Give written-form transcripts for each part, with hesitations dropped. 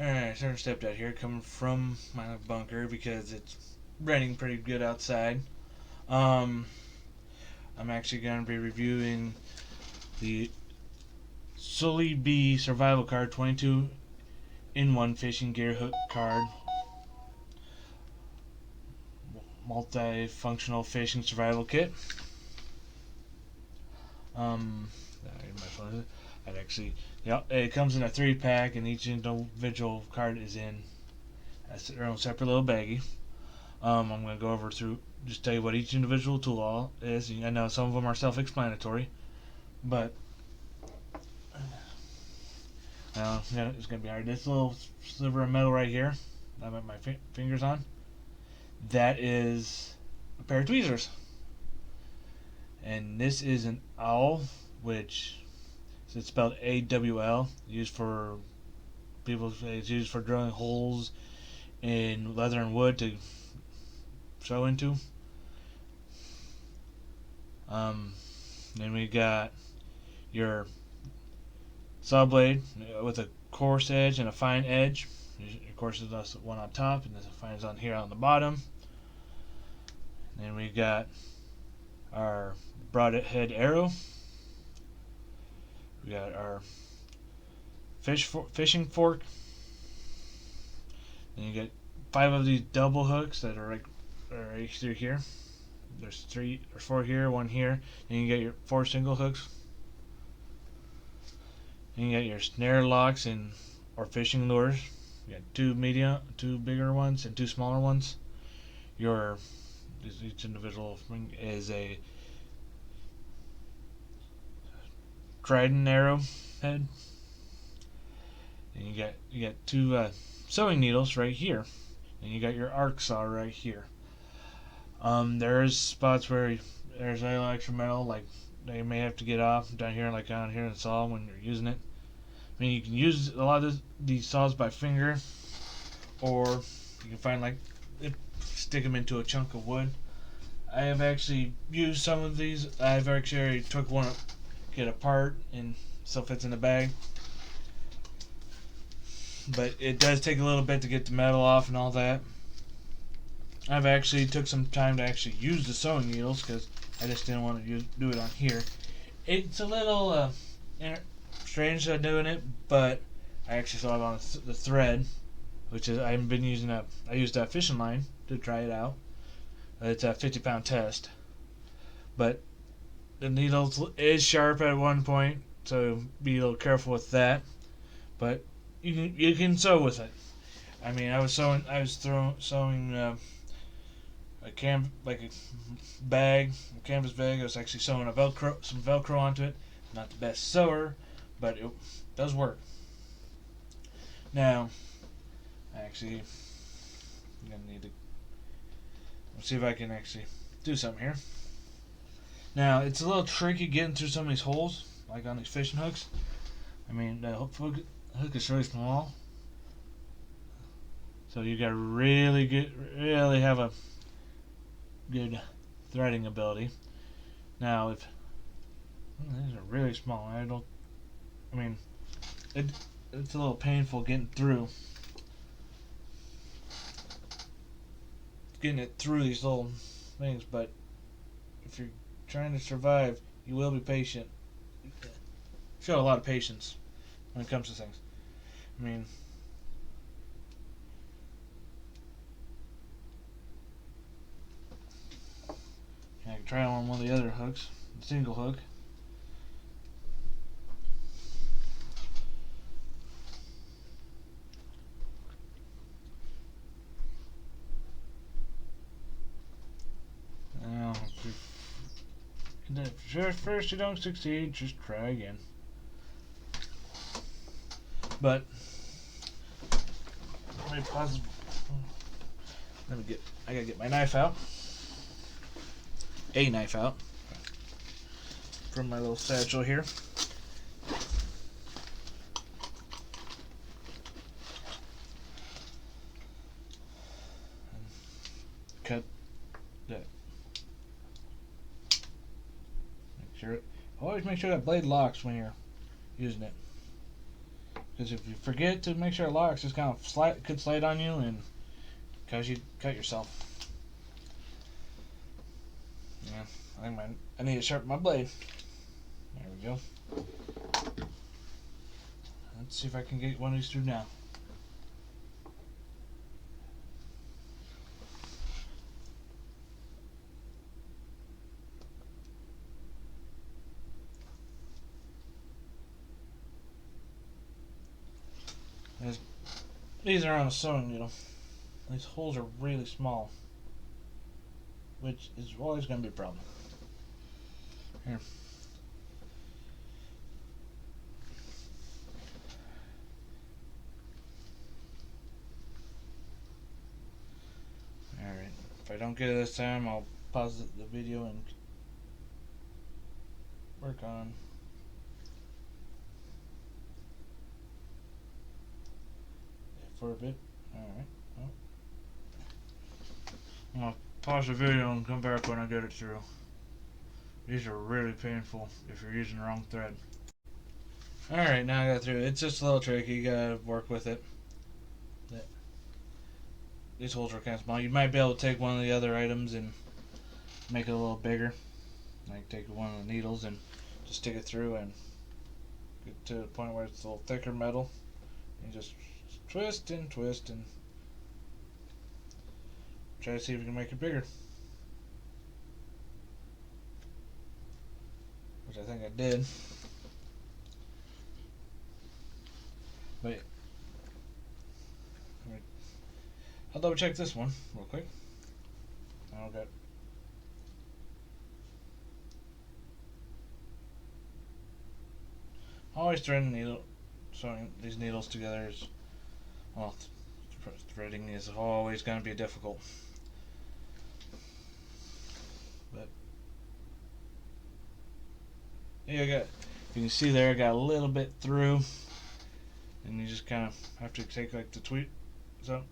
Alright, so I stepped out here coming from my bunker because it's raining pretty good outside. Um, I'm actually going to be reviewing the Soleebee Survival Card 22 in 1 fishing gear hook card. Multi-functional fishing survival kit. My phone. I'd actually, it comes in a 3-pack, and each individual card is in their own separate little baggie. I'm going to go over through, just tell you what each individual tool is. I know some of them are self-explanatory, but it's going to be hard. This little sliver of metal right here, I'm at my fingers on, that is a pair of tweezers. And this is an owl, which it's spelled AWL, used for it's used for drilling holes in leather and wood to sew into. Then we got your saw blade with a coarse edge and a fine edge. Your coarse is the one on top, and the fine is on here on the bottom. And then we got our broadhead arrow. We got our fishing fork. Then you get 5 of these double hooks that are right through here. There's 4 here, 1 here. Then you get your 4 single hooks. Then you got your snare locks or fishing lures. You got 2 bigger ones and 2 smaller ones. Each individual thing is a trident arrow head. And you got 2 sewing needles right here. And you got your arc saw right here. There's spots where there's a little extra metal, like they may have to get off down here, like down here in the saw when you're using it. I mean, you can use a lot of these saws by finger, or you can find stick them into a chunk of wood. I have actually used some of these. I've actually took one, get apart, and still fits in the bag. But it does take a little bit to get the metal off and all that. I've actually took some time to actually use the sewing needles because I just didn't want to do it on here. It's a little strange doing it, but I actually saw it on the thread, which is I've been using I used a fishing line to try it out. It's a 50-pound test, but the needle is sharp at one point, so be a little careful with that. But you can sew with it. I mean, I was sewing a canvas bag. I was actually sewing some Velcro onto it. Not the best sewer, but it does work. Now, actually, I'm gonna need to. Let's see if I can actually do something here. Now, it's a little tricky getting through some of these holes, like on these fishing hooks. I mean, the hook is really small, so you gotta really have a good threading ability. Now, if these are really small, it's a little painful getting it through these little things, but if you're trying to survive, you will be patient. Show a lot of patience when it comes to things. I mean, I can try on one of the other hooks, the single hook. Now, if first you don't succeed, just try again. But let me pause. I gotta get my knife out. A knife out from my little satchel here. Cut that. Always make sure that blade locks when you're using it, Because if you forget to make sure it locks, just kind of could slide on you and cause you cut yourself. Yeah, I need to sharpen my blade. There we go. Let's see if I can get one of these through now. These are on a sewing needle. These holes are really small, which is always going to be a problem. Here. Alright, if I don't get it this time, I'll pause the video and work on it for a bit. Alright, well, I'm going to pause the video and come back when I get it through. These are really painful if you're using the wrong thread. Alright, now I got through it. It's just a little tricky, you gotta work with it. These holes are kind of small. You might be able to take one of the other items and make it a little bigger. Like take one of the needles and just stick it through and get to the point where it's a little thicker metal. And just twist and twist and try to see if you can make it bigger. Which I think I did. But I'll double check this one real quick. Okay. Always threading needle, sewing these needles together is, well, threading is always going to be difficult. But yeah, if you can see there, I got a little bit through, and you just kind of have to take like the tweet, so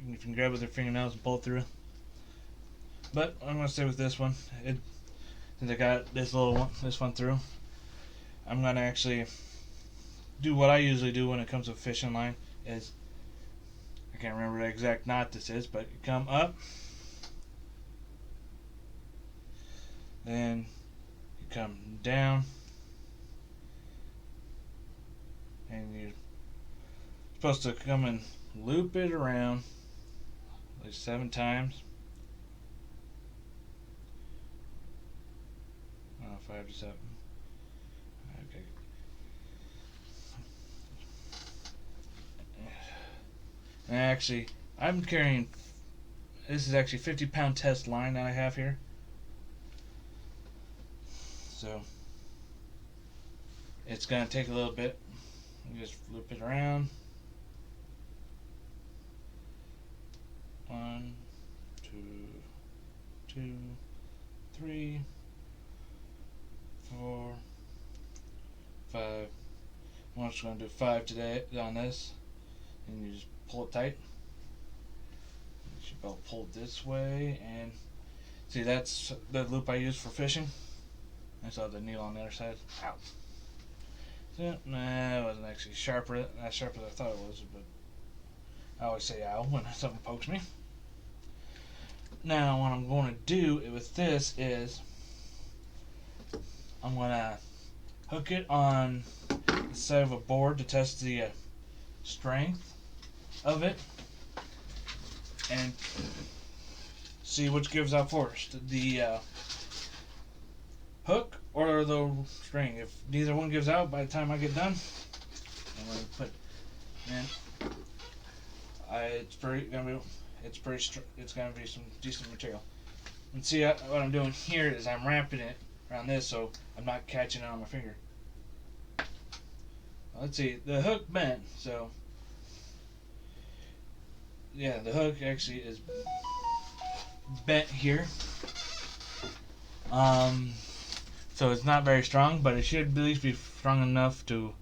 you can grab with your fingernails and pull it through. But I'm gonna stay with this one. Since I got this one through, I'm gonna actually do what I usually do when it comes to fishing line. Is I can't remember the exact knot this is, but you come up, then you come down, and you're supposed to come and loop it around like 7 times. 5 to 7. Okay. And actually, I'm carrying. This is actually 50-pound test line that I have here. So it's gonna take a little bit. You just loop it around. 1, 2, 2, 3, 4, 5. I'm just going to do 5 today on this, and you just pull it tight. You should be able to pull it this way, and see, that's the loop I use for fishing. I saw the needle on the other side. Ow! So, nah, it wasn't actually as sharp as I thought it was, but I always say ow when something pokes me. Now, what I'm going to do with this is I'm going to hook it on the side of a board to test the strength of it and see which gives out first, the hook or the string. If neither one gives out by the time I get done, I'm going to put it's going to be some decent material. And see what I'm doing here is I'm wrapping it around this so I'm not catching it on my finger. Let's see, the hook bent, so yeah, the hook actually is bent here. So it's not very strong, but it should at least be strong enough to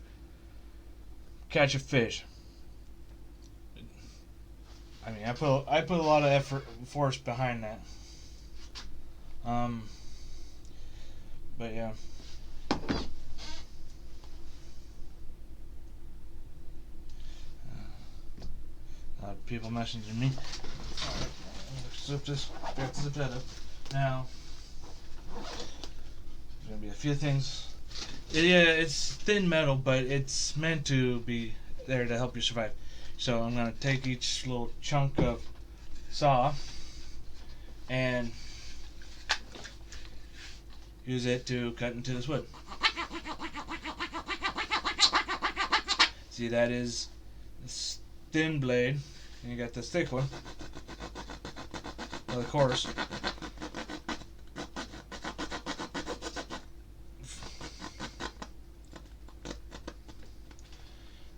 catch a fish. I mean, I put a lot of force behind that. But yeah. people messaging me. Alright, zip this. We have to zip that up. Now, there's gonna be a few things. Yeah, it's thin metal, but it's meant to be there to help you survive. So I'm gonna take each little chunk of saw and use it to cut into this wood. See, that is this thin blade, and you got this thick one. Well, of course.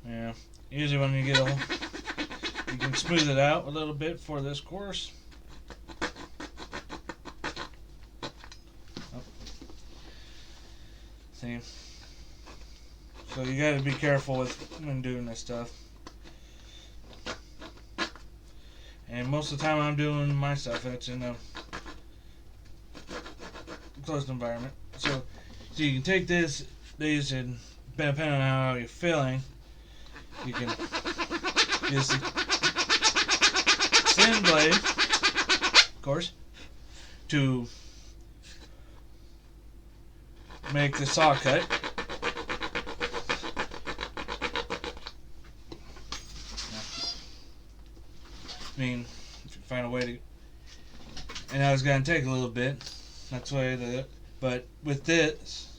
Yeah, usually when you get you can smooth it out a little bit for this course. Oh. See, so you got to be careful when doing this stuff. And most of the time I'm doing my stuff, it's in a closed environment. So you can take these and depending on how you're feeling, you can use the thin blade, of course, to make the saw cut. I mean, if you find a way to, and I was gonna take a little bit. That's why but with this,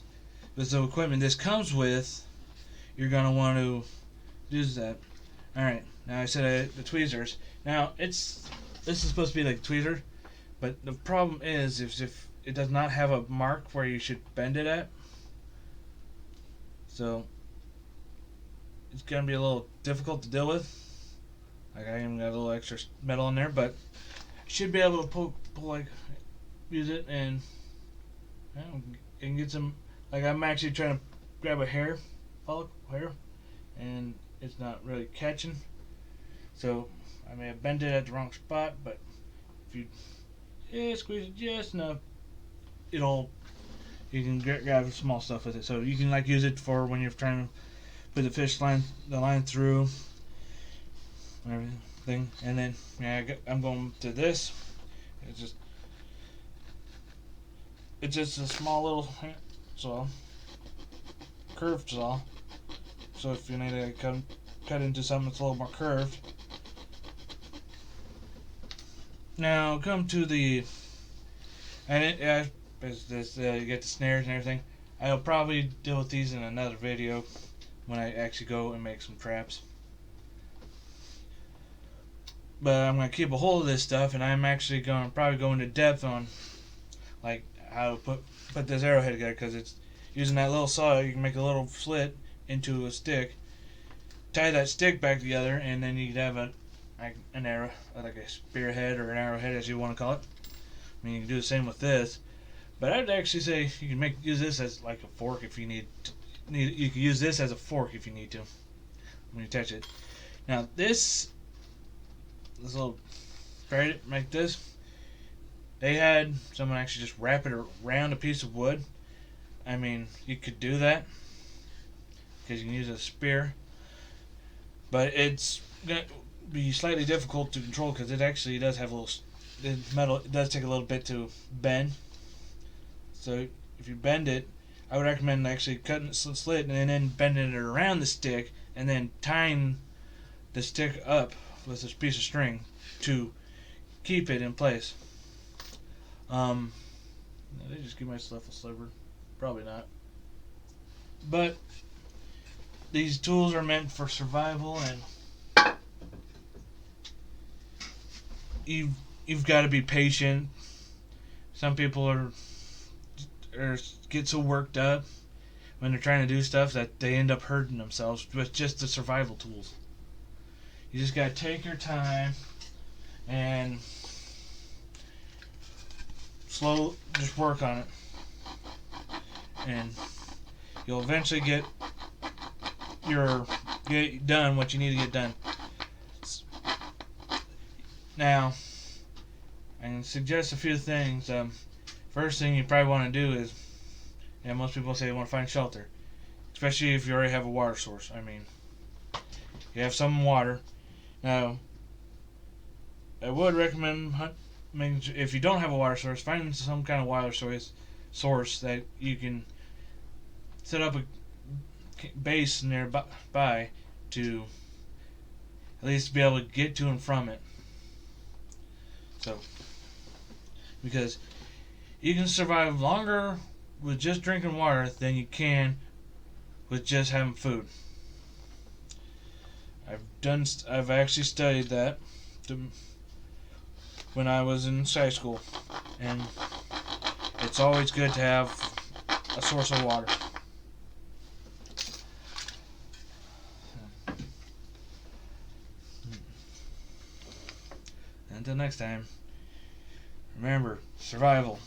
with the equipment this comes with, you're gonna want to use that. All right. Now I said the tweezers. Now this is supposed to be like a tweezer, but the problem is if it does not have a mark where you should bend it at, so it's gonna be a little difficult to deal with. Like I even got a little extra metal in there, but I should be able to pull like use it and get some. Like I'm actually trying to grab a hair follicle, and it's not really catching. So I may have bent it at the wrong spot, but if you squeeze it just enough, you can grab small stuff with it. So you can like use it for when you're trying to put the line through. Everything, and then I'm going to this. It's just a small little saw, curved saw. So if you need to cut into something that's a little more curved. Now come to the, and you get the snares and everything. I'll probably deal with these in another video when I actually go and make some traps. But I'm going to keep a hold of this stuff, and I'm actually going to probably go into depth on like how to put this arrowhead together, because it's using that little saw. You can make a little slit into a stick, tie that stick back together, and then you could have an arrow, like a spearhead or an arrowhead, as you want to call it. I mean, you can do the same with this, but I'd actually say you can use this as like a fork if you need. You can use this as a fork if you need to when you touch it. Now this little thread like this, they had someone actually just wrap it around a piece of wood. I mean, you could do that because you can use a spear, but it's gonna be slightly difficult to control because it actually does have metal. It does take a little bit to bend. So if you bend it, I would recommend actually cutting the slit and then bending it around the stick and then tying the stick up with this piece of string to keep it in place. Did I just give myself a sliver? Probably not. But these tools are meant for survival, and you've got to be patient. Some people are get so worked up when they're trying to do stuff that they end up hurting themselves with just the survival tools. You just gotta take your time and just work on it, and you'll eventually get done what you need to get done. Now, I can suggest a few things. First thing you probably want to do is, most people say they want to find shelter, especially if you already have a water source. I mean, you have some water. Now, I would recommend if you don't have a water source, find some kind of water source that you can set up a base nearby to at least be able to get to and from it. So, because you can survive longer with just drinking water than you can with just having food. I've actually studied that when I was in high school, and it's always good to have a source of water. Until next time, remember, survival.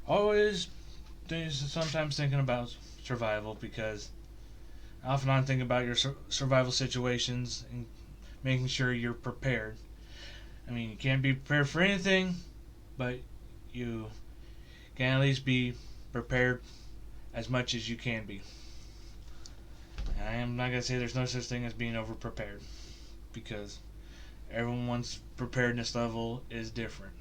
Always sometimes thinking about survival, because often I'm thinking about your survival situations and making sure you're prepared. I mean, you can't be prepared for anything, but you can at least be prepared as much as you can be. And I am not going to say there's no such thing as being over prepared, because everyone's preparedness level is different.